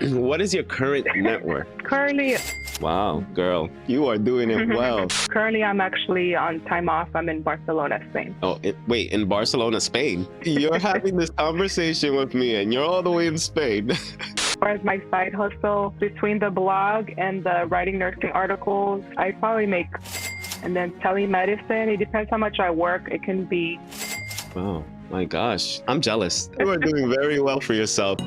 What is your current net worth? Currently, Wow, girl, you are doing it well. currently I'm actually on time off. I'm in Barcelona, Spain. Oh, wait, in Barcelona, Spain? You're having this conversation with me and you're all the way in Spain. As far as my side hustle, between the blog and the writing nursing articles, I probably make, and then telemedicine, it depends how much I work. It can be. Oh my gosh, I'm jealous. You are doing very well for yourself.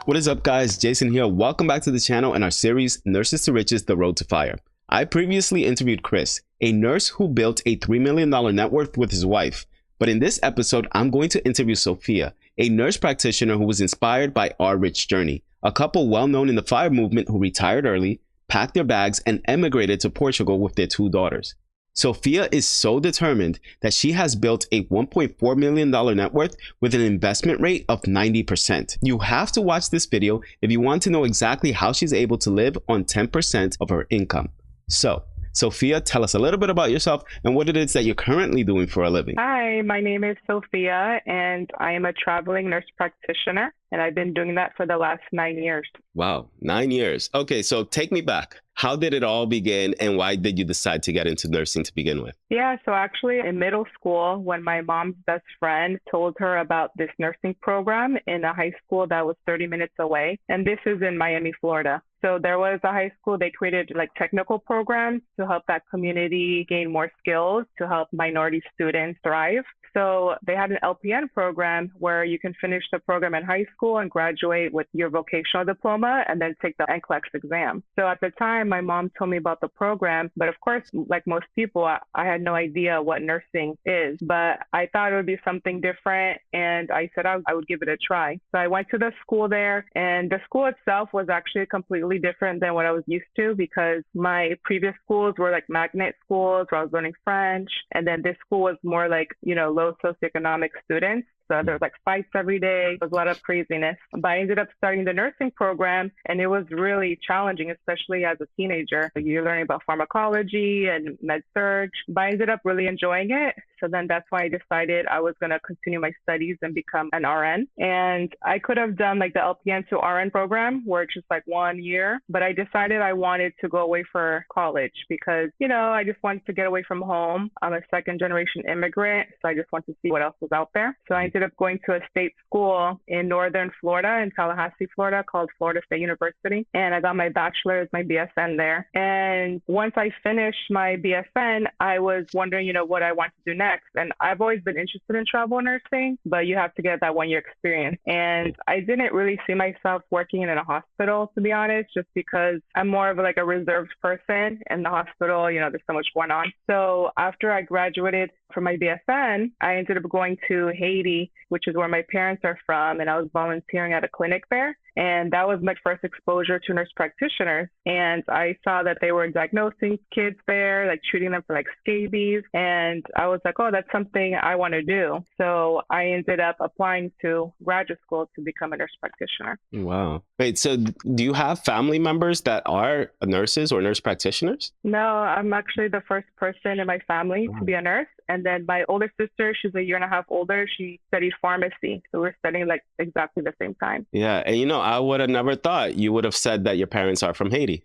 What is up, guys? Jason here. Welcome back to the channel and our series, Nurses to Riches, The Road to Fire. I previously interviewed Chris, a nurse who built a $3 million net worth with his wife. But in this episode, I'm going to interview Sophia, a nurse practitioner who was inspired by our rich journey, a couple well known in the FIRE movement who retired early, packed their bags, and emigrated to Portugal with their 2 daughters. Sophia is so determined that she has built a $1.4 million net worth with an investment rate of 90%. You have to watch this video if you want to know exactly how she's able to live on 10% of her income. So, Sophia, tell us a little bit about yourself and what it is that you're currently doing for a living. Hi, my name is Sophia, and I am a traveling nurse practitioner, and I've been doing that for the last 9 years. Wow, 9 years. Okay, so take me back. How did it all begin and why did you decide to get into nursing to begin with? Yeah, so actually in middle school, when my mom's best friend told her about this nursing program in a high school that was 30 minutes away, and this is in Miami, Florida. So there was a high school, they created like technical programs to help that community gain more skills to help minority students thrive. So they had an LPN program where you can finish the program in high school and graduate with your vocational diploma and then take the NCLEX exam. So at the time, my mom told me about the program, but of course, like most people, I had no idea what nursing is, but I thought it would be something different. And I said I would give it a try. So I went to the school there, and the school itself was actually completely different than what I was used to because my previous schools were like magnet schools where I was learning French. And then this school was more like, low socioeconomic students. So there was like fights every day. There was a lot of craziness. But I ended up starting the nursing program, and it was really challenging, especially as a teenager. You're learning about pharmacology and med surg. But I ended up really enjoying it. So then that's why I decided I was going to continue my studies and become an RN. And I could have done like the LPN to RN program where it's just like 1 year. But I decided I wanted to go away for college because, I just wanted to get away from home. I'm a second generation immigrant. So I just wanted to see what else was out there. So I ended up going to a state school in northern Florida, in Tallahassee, Florida, called Florida State University. And I got my bachelor's, my BSN there. And once I finished my BSN, I was wondering, what I want to do next. And I've always been interested in travel nursing, but you have to get that 1 year experience. And I didn't really see myself working in a hospital, to be honest, just because I'm more of like a reserved person in the hospital. There's so much going on. So after I graduated from my BSN, I ended up going to Haiti, which is where my parents are from, and I was volunteering at a clinic there. And that was my first exposure to nurse practitioners. And I saw that they were diagnosing kids there, like treating them for like scabies. And I was like, oh, that's something I want to do. So I ended up applying to graduate school to become a nurse practitioner. Wow. Wait, so do you have family members that are nurses or nurse practitioners? No, I'm actually the first person in my family to be a nurse. And then my older sister, she's 1.5 years older. She studied pharmacy. So we're studying like exactly the same time. Yeah. And I would have never thought you would have said that your parents are from Haiti.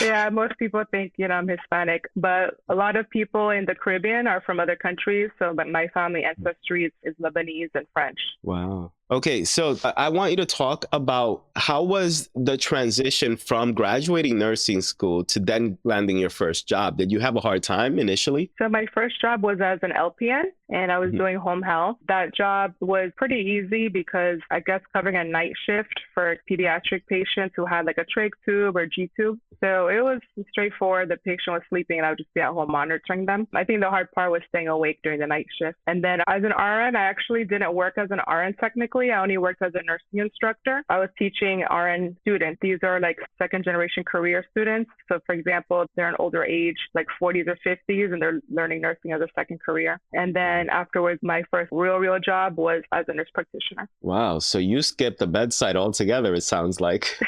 Yeah, most people think, I'm Hispanic, but a lot of people in the Caribbean are from other countries. So but my family ancestry is Lebanese and French. Wow. Okay, so I want you to talk about how was the transition from graduating nursing school to then landing your first job? Did you have a hard time initially? So my first job was as an LPN, and I was doing home health. That job was pretty easy because I guess covering a night shift for pediatric patients who had like a trach tube or G tube. So it was straightforward. The patient was sleeping and I would just be at home monitoring them. I think the hard part was staying awake during the night shift. And then as an RN, I actually didn't work as an RN technically. I only worked as a nursing instructor. I was teaching RN students. These are like second generation career students. So for example, they're an older age, like 40s or 50s, and they're learning nursing as a second career. And then afterwards, my first real job was as a nurse practitioner. Wow. So you skipped the bedside altogether, it sounds like.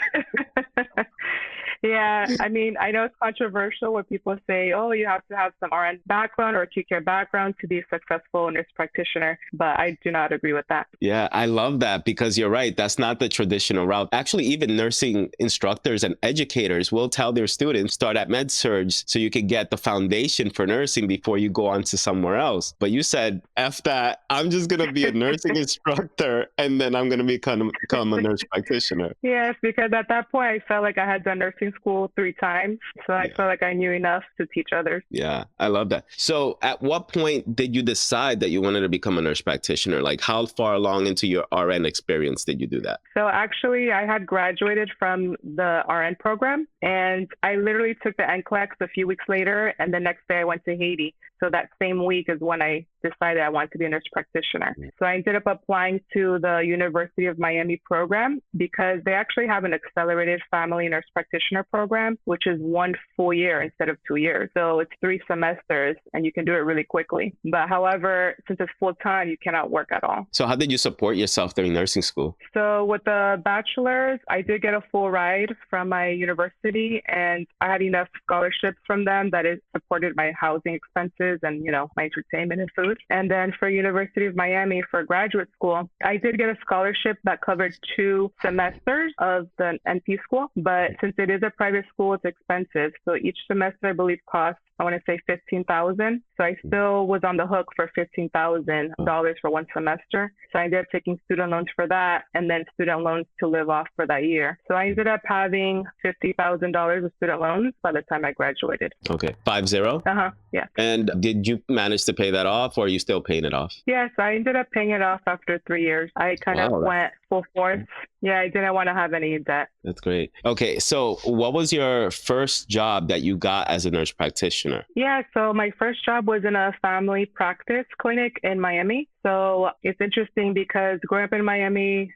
Yeah, Yeah, I mean, I know it's controversial when people say, oh, you have to have some RN background or acute care background to be a successful nurse practitioner, but I do not agree with that. Yeah, I love that because you're right. That's not the traditional route. Actually, even nursing instructors and educators will tell their students start at med surg so you can get the foundation for nursing before you go on to somewhere else. But you said, F that, I'm just going to be a nursing instructor and then I'm going to become a nurse practitioner. Yes, because at that point, I felt like I had done nursing school 3 times. So I felt like I knew enough to teach others. Yeah, I love that. So at what point did you decide that you wanted to become a nurse practitioner? Like how far along into your RN experience did you do that? So actually, I had graduated from the RN program and I literally took the NCLEX a few weeks later. And the next day I went to Haiti. So that same week is when I decided I wanted to be a nurse practitioner. So I ended up applying to the University of Miami program because they actually have an accelerated family nurse practitioner program, which is 1 full year instead of 2 years. So it's 3 semesters and you can do it really quickly. But however, since it's full time, you cannot work at all. So how did you support yourself during nursing school? So with the bachelor's, I did get a full ride from my university and I had enough scholarships from them that it supported my housing expenses and, my entertainment and food. And then for University of Miami for graduate school, I did get a scholarship that covered 2 semesters of the NP school. But since it is a private school, it's expensive. So each semester, I believe, costs, I want to say $15,000. So I still was on the hook for $15,000 for 1 semester. So I ended up taking student loans for that and then student loans to live off for that year. So I ended up having $50,000 of student loans by the time I graduated. Okay. 50? Yeah. And did you manage to pay that off or are you still paying it off? Yes, I ended up paying it off after 3 years. I kind of went full force. Yeah, I didn't want to have any debt. That's great. Okay, so what was your first job that you got as a nurse practitioner? Yeah, so my first job was in a family practice clinic in Miami. So it's interesting because growing up in Miami,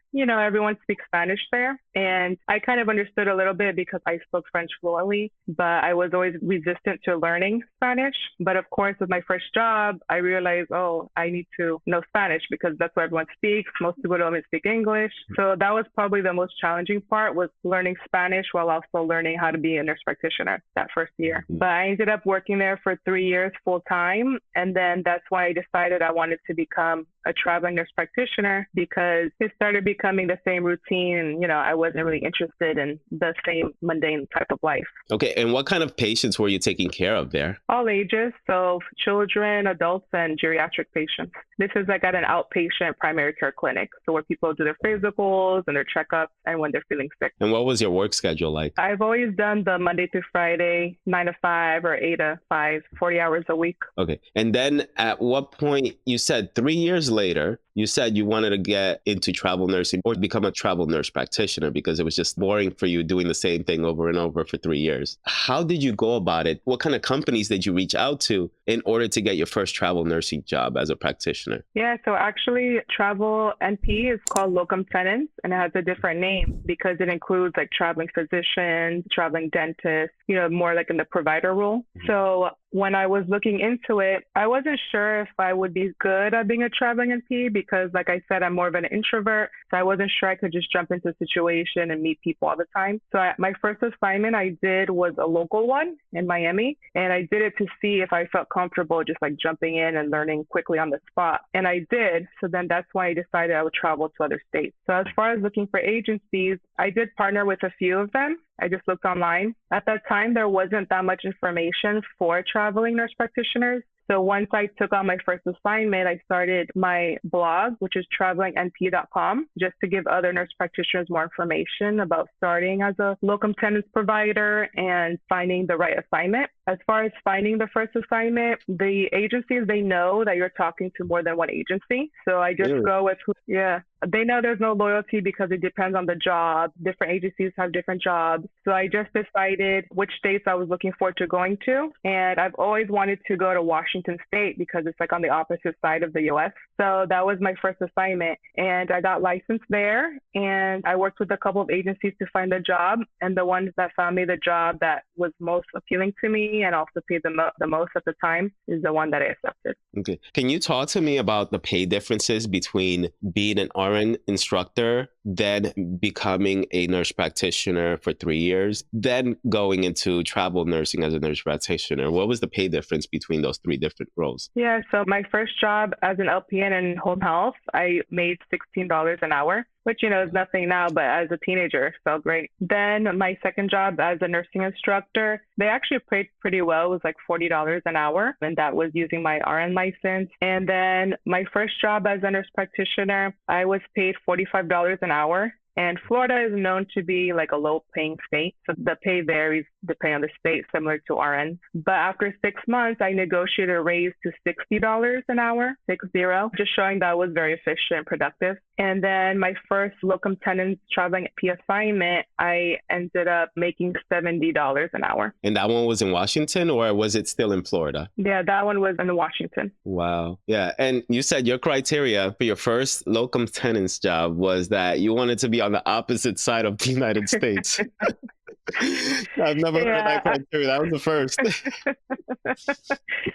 everyone speaks Spanish there. And I kind of understood a little bit because I spoke French fluently, but I was always resistant to learning Spanish. But of course, with my first job, I realized, I need to know Spanish because that's what everyone speaks. Most people don't even speak English. So that was probably the most challenging part, was learning Spanish while also learning how to be a nurse practitioner that first year. But I ended up working there for 3 years full time. And then that's why I decided I wanted to become a traveling nurse practitioner because it started becoming the same routine. And, I wasn't really interested in the same mundane type of life. Okay. And what kind of patients were you taking care of there? All ages. So children, adults, and geriatric patients. This is like at an outpatient primary care clinic. So where people do their physicals and their checkups and when they're feeling sick. And what was your work schedule like? I've always done the Monday through Friday, 9 to 5 or 8 to 5, 40 hours a week. Okay. And then at what point, you said 3 years later, you said you wanted to get into travel nursing or become a travel nurse practitioner because it was just boring for you doing the same thing over and over for 3 years. How did you go about it? What kind of companies did you reach out to in order to get your first travel nursing job as a practitioner? Yeah, so actually travel NP is called locum tenens and it has a different name because it includes like traveling physicians, traveling dentists, more like in the provider role. So when I was looking into it, I wasn't sure if I would be good at being a traveling NP because, like I said, I'm more of an introvert. So I wasn't sure I could just jump into a situation and meet people all the time. So my first assignment I did was a local one in Miami. And I did it to see if I felt comfortable just like jumping in and learning quickly on the spot. And I did. So then that's why I decided I would travel to other states. So as far as looking for agencies, I did partner with a few of them. I just looked online. At that time, there wasn't that much information for traveling nurse practitioners. So once I took on my first assignment, I started my blog, which is travelingnp.com, just to give other nurse practitioners more information about starting as a locum tenens provider and finding the right assignment. As far as finding the first assignment, the agencies, they know that you're talking to more than one agency. So I just go with they know there's no loyalty because it depends on the job. Different agencies have different jobs. So I just decided which states I was looking forward to going to. And I've always wanted to go to Washington State because it's like on the opposite side of the US. So that was my first assignment. And I got licensed there. And I worked with a couple of agencies to find a job. And the ones that found me the job that was most appealing to me money and also paid the most at the time is the one that I accepted. Okay. Can you talk to me about the pay differences between being an RN instructor, then becoming a nurse practitioner for 3 years, then going into travel nursing as a nurse practitioner? What was the pay difference between those three different roles? Yeah, so my first job as an LPN in home health, I made $16 an hour, which, is nothing now, but as a teenager, it felt great. Then my second job as a nursing instructor, they actually paid pretty well. It was like $40 an hour, and that was using my RN license. And then my first job as a nurse practitioner, I was paid $45 an hour. And Florida is known to be like a low-paying state, so the pay varies depending on the state, similar to RN. But after 6 months, I negotiated a raise to $60 an hour, 60, just showing that I was very efficient and productive. And then my first locum tenens traveling P assignment, I ended up making $70 an hour. And that one was in Washington, or was it still in Florida? Yeah, that one was in Washington. Wow. Yeah. And you said your criteria for your first locum tenens job was that you wanted to be on the opposite side of the United States. I've never heard that criteria. That was the first.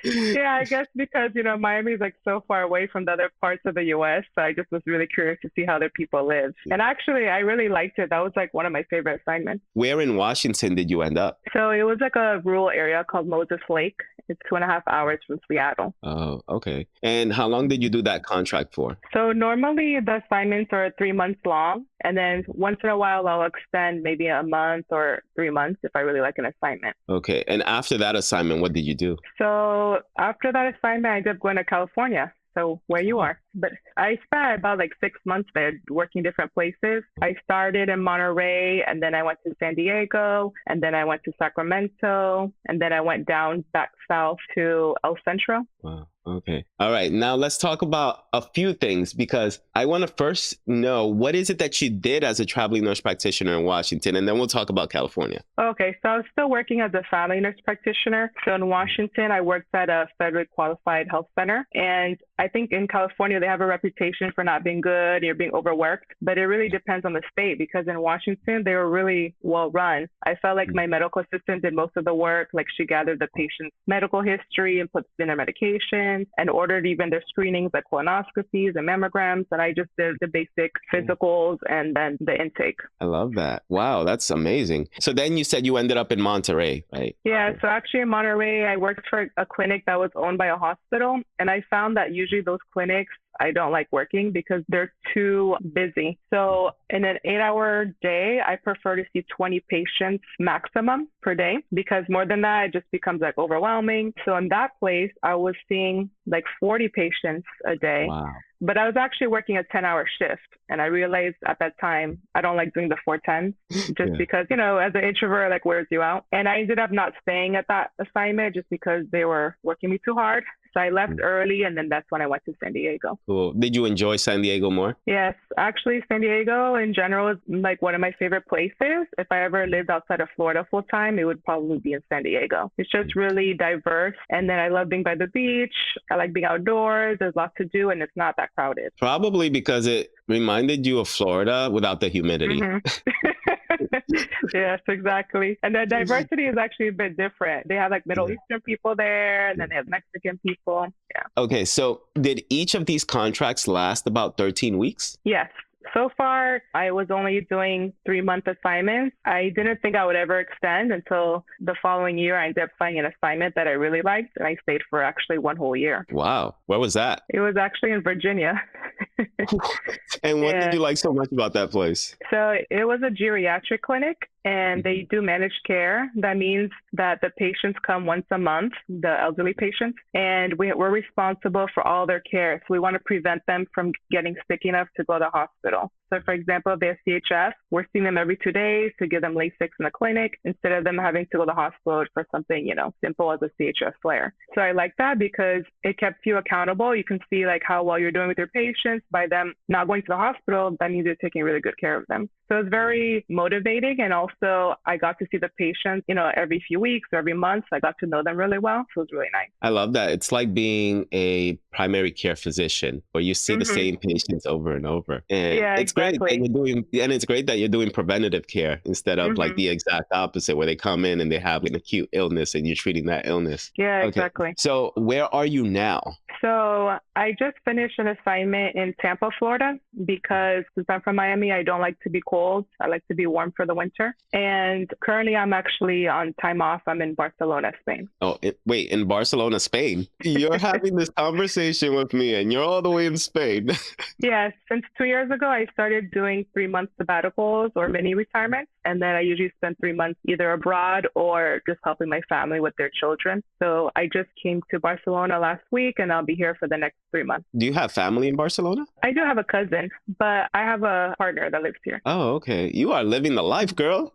Yeah, I guess because, Miami is like so far away from the other parts of the U.S. So I just was really curious to see how their people live. And actually, I really liked it. That was like one of my favorite assignments. Where in Washington did you end up? So it was like a rural area called Moses Lake. It's 2.5 hours from Seattle. Oh, okay. And how long did you do that contract for? So normally the assignments are 3 months long. And then once in a while, I'll extend maybe a month or 3 months if I really like an assignment. Okay. And after that assignment, what did you do? So after that assignment, I ended up going to California. So where you are. But I spent about like 6 months there working different places. I started in Monterey, and then I went to San Diego, and then I went to Sacramento, and then I went down back south to El Centro. Wow. Okay. All right. Now let's talk about a few things, because I want to first know, what is it that you did as a traveling nurse practitioner in Washington? And then we'll talk about California. Okay. So I was still working as a family nurse practitioner. So in Washington, I worked at a federally qualified health center. And I think in California, they have a reputation for not being good or being overworked, but it really depends on the state, because in Washington, they were really well run. I felt like my medical assistant did most of the work. Like, she gathered the patient's medical history and put in their medication and ordered even their screenings like colonoscopies and mammograms. And I just did the basic physicals and then the intake. I love that. Wow, that's amazing. So then you said you ended up in Monterey, right? Yeah. So actually in Monterey, I worked for a clinic that was owned by a hospital. And I found that usually those clinics, I don't like working because they're too busy. So in an 8-hour day, I prefer to see 20 patients maximum per day, because more than that, it just becomes like overwhelming. So in that place, I was seeing like 40 patients a day. Wow. But I was actually working a 10-hour shift. And I realized at that time, I don't like doing the 410 just because, as an introvert, like, wears you out. And I ended up not staying at that assignment just because they were working me too hard. So I left early, and then that's when I went to San Diego. Cool. Did you enjoy San Diego more? Yes. Actually, San Diego in general is like one of my favorite places. If I ever lived outside of Florida full time, it would probably be in San Diego. It's just really diverse. And then I love being by the beach. I like being outdoors. There's lots to do, and it's not that crowded. Probably because it reminded you of Florida without the humidity. Yes, exactly. And the diversity is actually a bit different. They have like Middle Eastern people there, and then they have Mexican people. Yeah. Okay, so did each of these contracts last about 13 weeks? Yes. So far, I was only doing 3-month assignments. I didn't think I would ever extend until the following year. I ended up finding an assignment that I really liked, and I stayed for actually 1 whole year. Wow. Where was that? It was actually in Virginia. And what did you like so much about that place? So it was a geriatric clinic, and they do managed care. That means that the patients come once a month, the elderly patients, and we're responsible for all their care. So we want to prevent them from getting sick enough to go to the hospital. So for example, if they have CHF, we're seeing them every 2 days to give them Lasix in the clinic instead of them having to go to the hospital for something, simple as a CHF flare. So I like that because it kept you accountable. You can see like how well you're doing with your patients. By them not going to the hospital, that means you're taking really good care of them. So it's very motivating, and also also I got to see the patients, every few weeks or every month. So I got to know them really well. So it was really nice. I love that. It's like being a primary care physician where you see the Hmm. same patients over and over. And Yeah, it's great that exactly. it's great that you're doing preventative care instead of like Hmm. the exact opposite where they come in and they have an acute illness and you're treating that illness. Yeah, Okay. exactly. So where are you now? So I just finished an assignment in Tampa, Florida, because since I'm from Miami, I don't like to be cold. I like to be warm for the winter. And currently I'm actually on time off. I'm in Barcelona, Spain. Oh, wait, in Barcelona, Spain. You're having this conversation with me and you're all the way in Spain. Yeah, since 2 years ago, I started doing 3 month sabbaticals or mini retirements. And then I usually spend 3 months either abroad or just helping my family with their children. So I just came to Barcelona last week and I'll be here for the next 3 months. Do you have family in Barcelona? I do have a cousin, but I have a partner that lives here. Oh, okay. You are living the life, girl.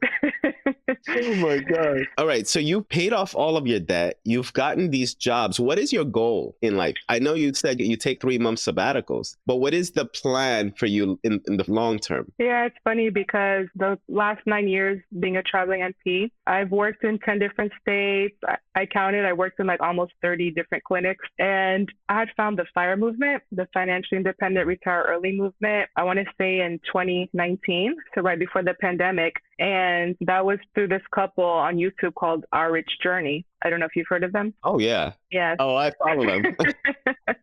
Oh my God. All right. So you paid off all of your debt. You've gotten these jobs. What is your goal in life? I know you said you take 3 month sabbaticals, but what is the plan for you in the long term? Yeah, it's funny because the last 9 years being a traveling NP, I've worked in 10 different states. I counted, I worked in like almost 30 different clinics. And I had found the FIRE movement, the Financially Independent Retire Early movement, I want to say in 2019, so right before the pandemic. And that was through this couple on YouTube called Our Rich Journey. I don't know if you've heard of them. Oh, yeah. Yes. Oh, I follow them.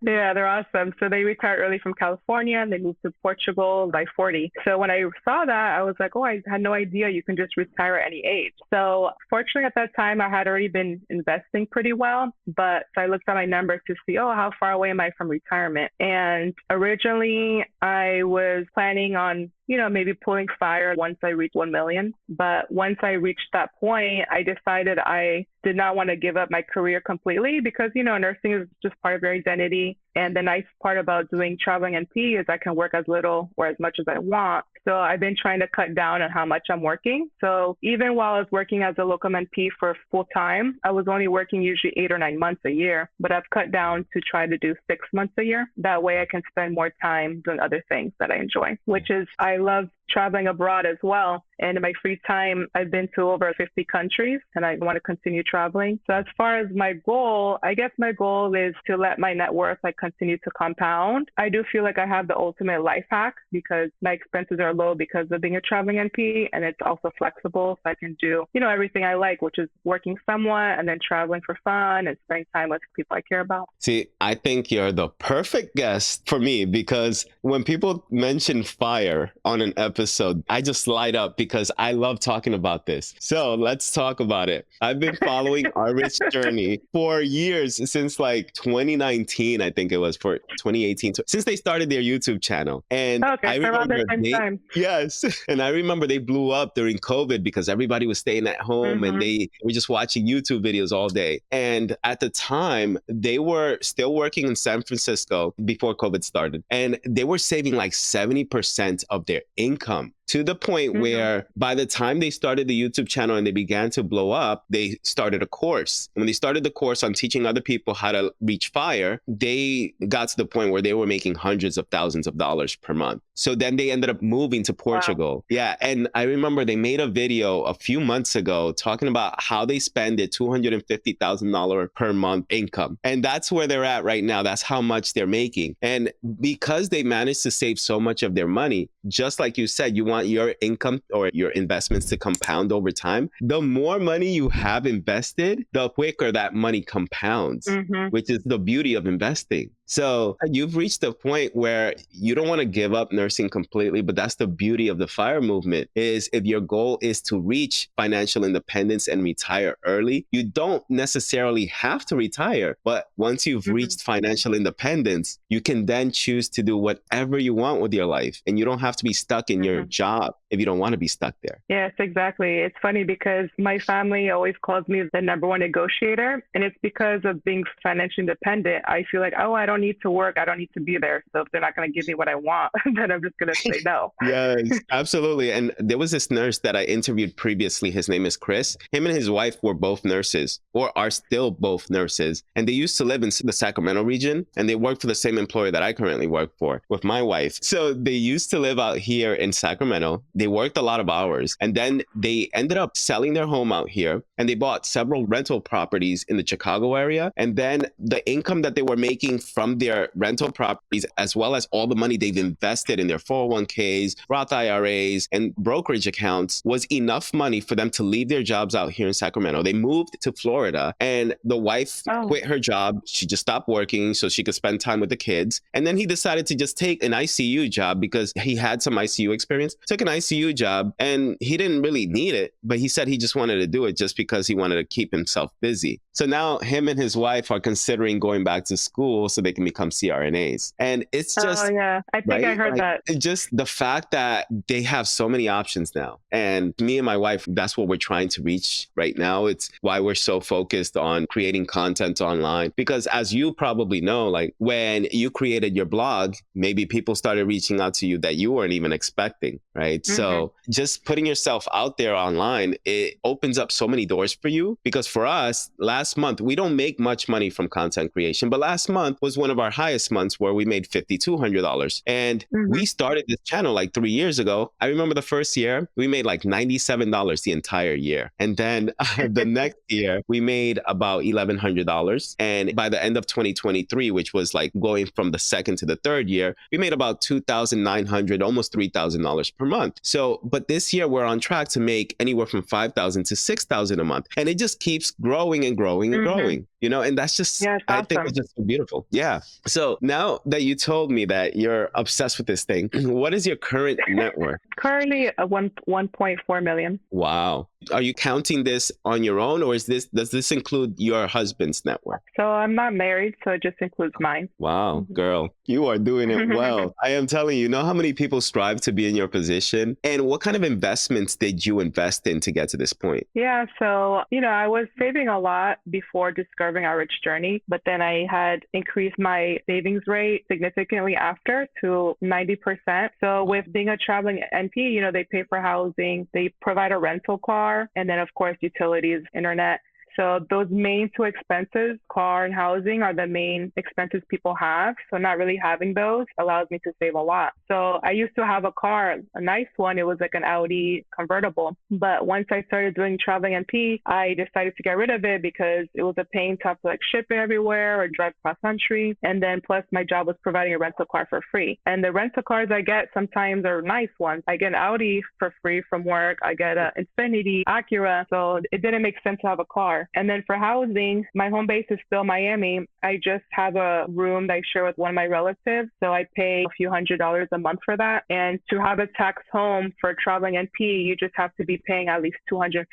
Yeah, they're awesome. So they retired early from California and they moved to Portugal by 40. So when I saw that, I was like, oh, I had no idea you can just retire at any age. So fortunately at that time, I had already been investing pretty well, but so I looked at my numbers to see, oh, how far away am I from retirement? And originally I was planning on maybe pulling FIRE once I reach 1 million. But once I reached that point, I decided I did not want to give up my career completely because, nursing is just part of your identity. And the nice part about doing traveling NP is I can work as little or as much as I want. So I've been trying to cut down on how much I'm working. So even while I was working as a locum NP for full time, I was only working usually 8 or 9 months a year, but I've cut down to try to do 6 months a year. That way I can spend more time doing other things that I enjoy, which is I love traveling abroad as well. And in my free time, I've been to over 50 countries and I want to continue traveling. So as far as my goal, I guess my goal is to let my net worth continue to compound. I do feel like I have the ultimate life hack because my expenses are low because of being a traveling NP, and it's also flexible. So I can do, everything I like, which is working somewhat and then traveling for fun and spending time with people I care about. See, I think you're the perfect guest for me because when people mention FIRE on an episode, I just light up because I love talking about this. So let's talk about it. I've been following Our Rich Journey for years, since like 2019, I think it was, for 2018, since they started their YouTube channel. And Okay, I so around the remember same time. yes. And I remember they blew up during COVID because everybody was staying at home and Mm-hmm. they were just watching YouTube videos all day. And at the time, they were still working in San Francisco before COVID started. And they were saving like 70% of their income, to the point where by the time they started the YouTube channel and they began to blow up, they started a course. And when they started the course on teaching other people how to reach FIRE, they got to the point where they were making hundreds of thousands of dollars per month. So then they ended up moving to Portugal. Wow. Yeah. And I remember they made a video a few months ago talking about how they spend their $250,000 per month income. And that's where they're at right now. That's how much they're making. And because they managed to save so much of their money, just like you said, you want your income or your investments to compound over time. The more money you have invested, the quicker that money compounds, which is the beauty of investing. So you've reached a point where you don't want to give up nursing completely, but that's the beauty of the FIRE movement, is if your goal is to reach financial independence and retire early, you don't necessarily have to retire. But once you've reached financial independence, you can then choose to do whatever you want with your life. And you don't have to be stuck in your job if you don't want to be stuck there. Yes, exactly. It's funny because my family always calls me the number one negotiator. And it's because of being financially independent. I feel like, oh, I don't need to work, I don't need to be there. So if they're not going to give me what I want, then I'm just going to say no. Yes, absolutely. And there was this nurse that I interviewed previously. His name is Chris. Him and his wife were both nurses, or are still both nurses. And they used to live in the Sacramento region, and they work for the same employer that I currently work for with my wife. So they used to live out here in Sacramento. They worked a lot of hours, and then they ended up selling their home out here, and they bought several rental properties in the Chicago area. And then the income that they were making from their rental properties, as well as all the money they've invested in their 401ks, Roth IRAs, and brokerage accounts, was enough money for them to leave their jobs out here in Sacramento. They moved to Florida, and the wife quit her job. She just stopped working so she could spend time with the kids. And then he decided to just take an ICU job because he had some ICU experience. Took an ICU job, and he didn't really need it, but he said he just wanted to do it just because he wanted to keep himself busy. So now him and his wife are considering going back to school so they can become CRNAs. And it's just, I think I heard that. Just the fact that they have so many options now. And me and my wife, that's what we're trying to reach right now. It's why we're so focused on creating content online. Because as you probably know, like when you created your blog, maybe people started reaching out to you that you weren't even expecting, right? So just putting yourself out there online, it opens up so many doors for you. Because for us, last month, we don't make much money from content creation, but last month was one of our highest months where we made $5,200. And we started this channel like 3 years ago. I remember the first year, we made like $97 the entire year. And then the next year, we made about $1,100. And by the end of 2023, which was like going from the second to the third year, we made about $2,900, almost $3,000 per month. So, but this year we're on track to make anywhere from $5,000 to $6,000 a month. And it just keeps growing and growing and growing, you know, and that's just, I think it's just so beautiful. Yeah. So now that you told me that you're obsessed with this thing, what is your current net worth? Currently, 1.4 million. Wow. Are you counting this on your own, or does this include your husband's net worth? So I'm not married, so it just includes mine. Wow, girl, you are doing it well. I am telling you, know how many people strive to be in your position? And what kind of investments did you invest in to get to this point? Yeah, so, you know, I was saving a lot before discovering Our Rich Journey, but then I had increased my savings rate significantly after to 90%. So with being a traveling NP, you know, they pay for housing, they provide a rental car, and then, of course, utilities, internet. So those main two expenses, car and housing, are the main expenses people have. So not really having those allows me to save a lot. So I used to have a car, a nice one. It was like an Audi convertible. But once I started doing traveling NP, I decided to get rid of it because it was a pain to have to like ship it everywhere or drive cross country. And then plus my job was providing a rental car for free. And the rental cars I get sometimes are nice ones. I get an Audi for free from work. I get an Infiniti, Acura. So it didn't make sense to have a car. And then for housing, my home base is still Miami. I just have a room that I share with one of my relatives. So I pay a few $100s a month for that. And to have a tax home for traveling NP, you just have to be paying at least $250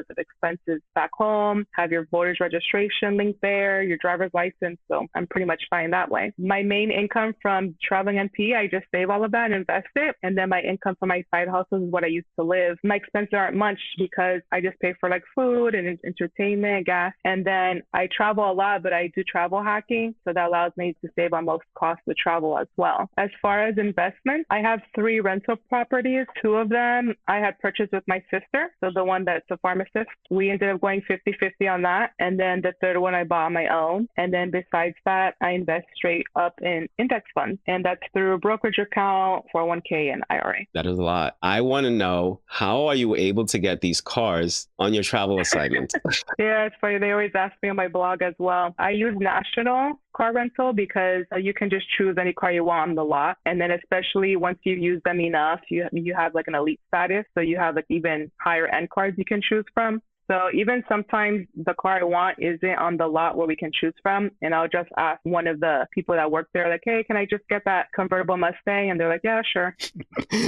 of expenses back home, have your voter's registration linked there, your driver's license. So I'm pretty much fine that way. My main income from traveling NP, I just save all of that and invest it. And then my income from my side hustles is what I used to live. My expenses aren't much because I just pay for like food and entertainment, gas. And then I travel a lot, but I do travel hacking. So that allows me to save on most costs with travel as well. As far as investment, I have 3 rental properties. 2 of them I had purchased with my sister. So the one that's a pharmacist, we ended up going 50-50 on that. And then the third one I bought on my own. And then besides that, I invest straight up in index funds. And that's through a brokerage account, 401k, and IRA. That is a lot. I want to know, how are you able to get these cars on your travel assignments? Yeah, it's funny. They always ask me on my blog as well. I use National Car Rental because you can just choose any car you want on the lot. And then especially once you use them enough, you have like an elite status. So you have like even higher end cars you can choose from. So even sometimes the car I want isn't on the lot where we can choose from. And I'll just ask one of the people that work there, like, hey, can I just get that convertible Mustang? And they're like, yeah, sure.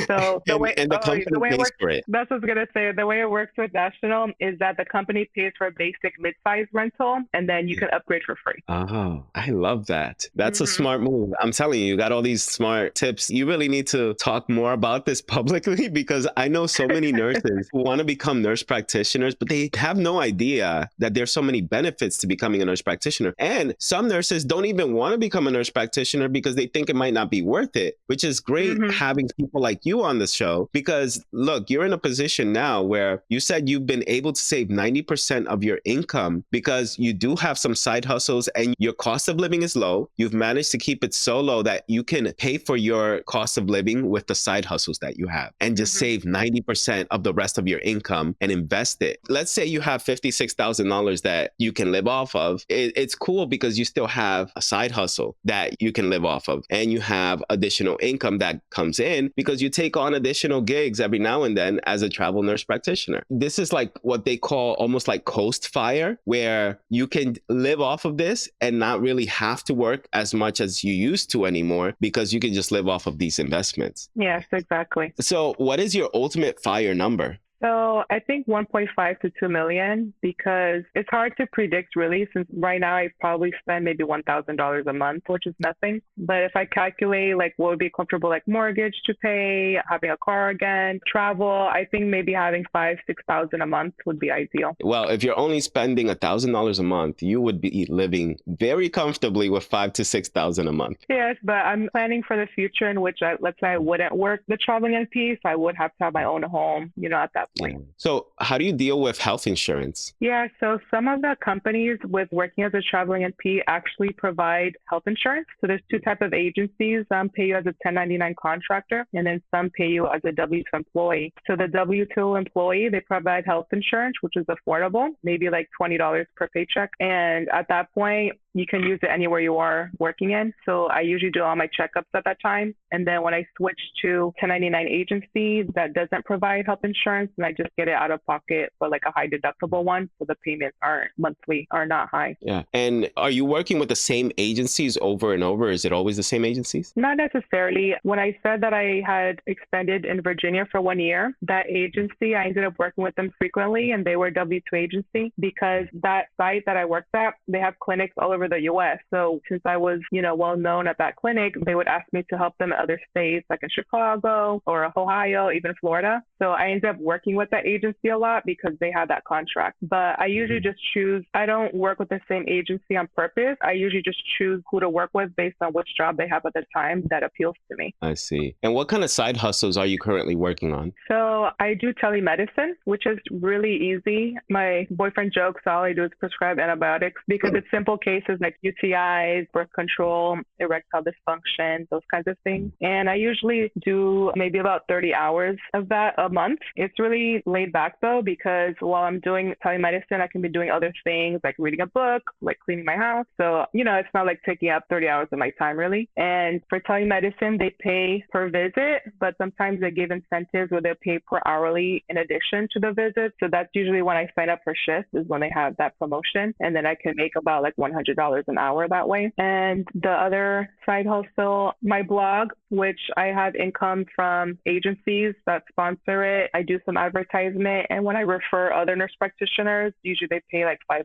So the way it works, for it. That's what I was going to say. The way it works with National is that the company pays for a basic mid-size rental, and then you can upgrade for free. Oh, I love that. That's a smart move. I'm telling you, you got all these smart tips. You really need to talk more about this publicly because I know so many nurses who want to become nurse practitioners, but they they have no idea that there's so many benefits to becoming a nurse practitioner. And some nurses don't even want to become a nurse practitioner because they think it might not be worth it, which is great having people like you on the show. Because look, you're in a position now where you said you've been able to save 90% of your income because you do have some side hustles and your cost of living is low. You've managed to keep it so low that you can pay for your cost of living with the side hustles that you have and just save 90% of the rest of your income and invest it. Let's say you have $56,000 that you can live off of. It's cool because you still have a side hustle that you can live off of, and you have additional income that comes in because you take on additional gigs every now and then as a travel nurse practitioner. This is like what they call almost like coast fire, where you can live off of this and not really have to work as much as you used to anymore because you can just live off of these investments. Yes, exactly. So what is your ultimate fire number? So I think 1.5 to 2 million, because it's hard to predict really, since right now I probably spend maybe $1,000 a month, which is nothing. But if I calculate like what would be comfortable, like mortgage to pay, having a car again, travel, I think maybe having 5,000-6,000 a month would be ideal. Well, if you're only spending $1,000 a month, you would be living very comfortably with 5,000 to 6,000 a month. Yes, but I'm planning for the future in which let's say I wouldn't work the traveling NP, so I would have to have my own home, at that point. So how do you deal with health insurance? Yeah, so some of the companies with working as a traveling NP actually provide health insurance. So there's two types of agencies. Some pay you as a 1099 contractor, and then some pay you as a W-2 employee. So the W-2 employee, they provide health insurance, which is affordable, maybe like $20 per paycheck. And at that point, you can use it anywhere you are working in. So I usually do all my checkups at that time. And then when I switch to 1099 agency that doesn't provide health insurance, and I just get it out of pocket for like a high deductible one. So the payments aren't monthly, are not high. Yeah. And are you working with the same agencies over and over? Is it always the same agencies? Not necessarily. When I said that I had extended in Virginia for 1 year, that agency, I ended up working with them frequently, and they were a W-2 agency because that site that I worked at, they have clinics all over the U.S. So since I was, well known at that clinic, they would ask me to help them in other states, like in Chicago or Ohio, even Florida. So I ended up working with that agency a lot because they had that contract. But I usually just choose, I don't work with the same agency on purpose. I usually just choose who to work with based on which job they have at the time that appeals to me. I see. And what kind of side hustles are you currently working on? So I do telemedicine, which is really easy. My boyfriend jokes all I do is prescribe antibiotics because it's simple cases like UTIs, birth control, erectile dysfunction, those kinds of things. And I usually do maybe about 30 hours of that a month. It's really laid back though, because while I'm doing telemedicine, I can be doing other things like reading a book, like cleaning my house. So, it's not like taking up 30 hours of my time really. And for telemedicine, they pay per visit, but sometimes they give incentives where they pay per hourly in addition to the visit. So that's usually when I sign up for shifts, is when they have that promotion. And then I can make about like $100 an hour that way. And the other side hustle, my blog, which I have income from agencies that sponsor it. I do some advertisement. And when I refer other nurse practitioners, usually they pay like $500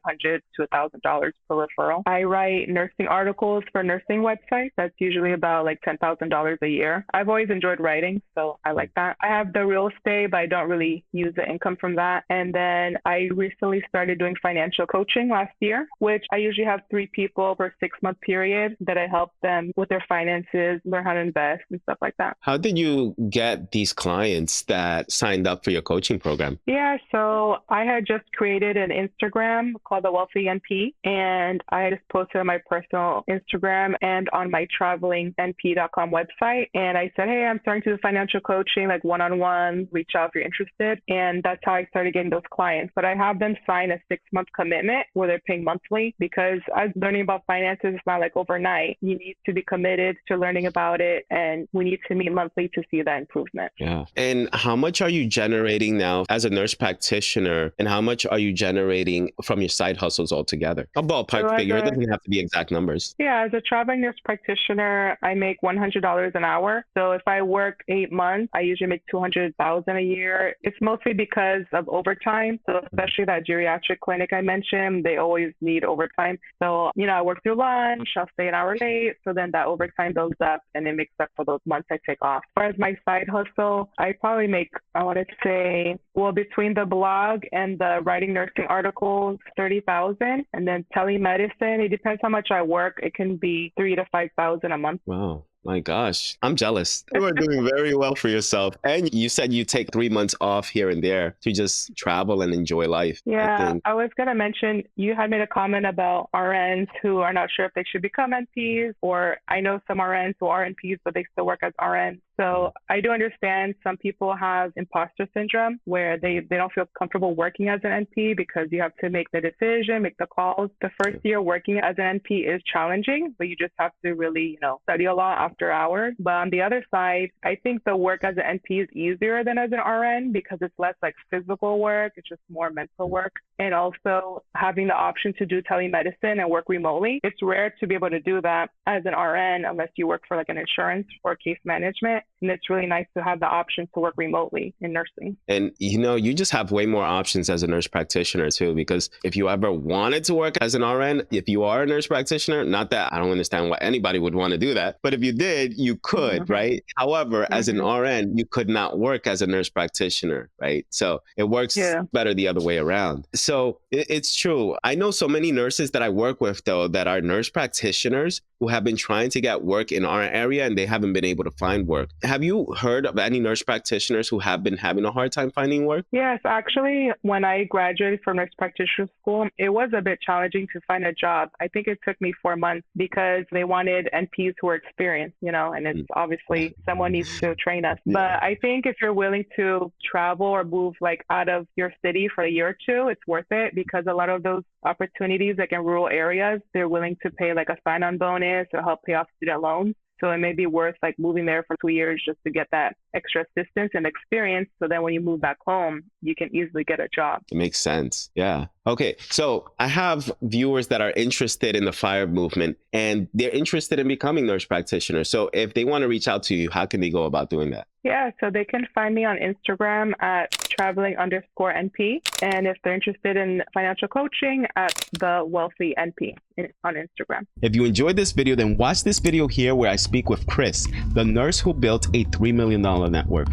to $1,000 per referral. I write nursing articles for nursing websites. That's usually about like $10,000 a year. I've always enjoyed writing, so I like that. I have the real estate, but I don't really use the income from that. And then I recently started doing financial coaching last year, which I usually have 3 people per 6-month period that I help them with their finances, learn how to invest and stuff like that. How did you get these clients that signed up for your coaching program? Yeah, so I had just created an Instagram called The Wealthy NP, and I just posted on my personal Instagram and on my travelingnp.com website. And I said, hey, I'm starting to do financial coaching, like one-on-one, reach out if you're interested. And that's how I started getting those clients. But I have them sign a 6-month commitment where they're paying monthly, because as learning about finances is not like overnight. You need to be committed to learning about it, and we need to meet monthly to see that improvement. Yeah. And how much are you generating now as a nurse practitioner, and how much are you generating from your side hustles altogether? A ballpark figure. It doesn't have to be exact numbers. Yeah, as a traveling nurse practitioner, I make $100 an hour. So if I work 8 months, I usually make $200,000 a year. It's mostly because of overtime. So especially that geriatric clinic I mentioned, they always need overtime. So So, I work through lunch, I'll stay an hour late. So then that overtime builds up and it makes up for those months I take off. As far as my side hustle, I probably make, I want to say, well, between the blog and the writing nursing articles, 30,000. And then telemedicine, it depends how much I work. It can be 3,000 to 5,000 a month. Wow. My gosh, I'm jealous. You are doing very well for yourself. And you said you take 3 months off here and there to just travel and enjoy life. Yeah, I was going to mention, you had made a comment about RNs who are not sure if they should become NPs, or I know some RNs who are NPs, but they still work as RNs. So I do understand some people have imposter syndrome where they don't feel comfortable working as an NP because you have to make the decision, make the calls. The first year working as an NP is challenging, but you just have to really, study a lot after hours. But on the other side, I think the work as an NP is easier than as an RN because it's less like physical work. It's just more mental work. And also having the option to do telemedicine and work remotely. It's rare to be able to do that as an RN unless you work for like an insurance or case management. And it's really nice to have the option to work remotely in nursing. And you just have way more options as a nurse practitioner too, because if you ever wanted to work as an RN, if you are a nurse practitioner, not that I don't understand why anybody would want to do that, but if you did, you could, right? However, as an RN, you could not work as a nurse practitioner, right? So it works better the other way around. So it's true. I know so many nurses that I work with though, that are nurse practitioners who have been trying to get work in our area and they haven't been able to find work. Have you heard of any nurse practitioners who have been having a hard time finding work? Yes, actually, when I graduated from nurse practitioner school, it was a bit challenging to find a job. I think it took me 4 months because they wanted NPs who were experienced, and it's obviously someone needs to train us. Yeah. But I think if you're willing to travel or move like out of your city for a year or two, it's worth it because a lot of those opportunities, like in rural areas, they're willing to pay like a sign-on bonus or help pay off student loans. So it may be worth like moving there for 2 years just to get that extra assistance and experience. So then when you move back home, you can easily get a job. It makes sense. Yeah. Okay. So I have viewers that are interested in the FIRE movement and they're interested in becoming nurse practitioners. So if they want to reach out to you, how can they go about doing that? Yeah, so they can find me on Instagram at traveling_NP. And if they're interested in financial coaching, at the Wealthy NP on Instagram. If you enjoyed this video, then watch this video here where I speak with Chris, the nurse who built a $3 million network.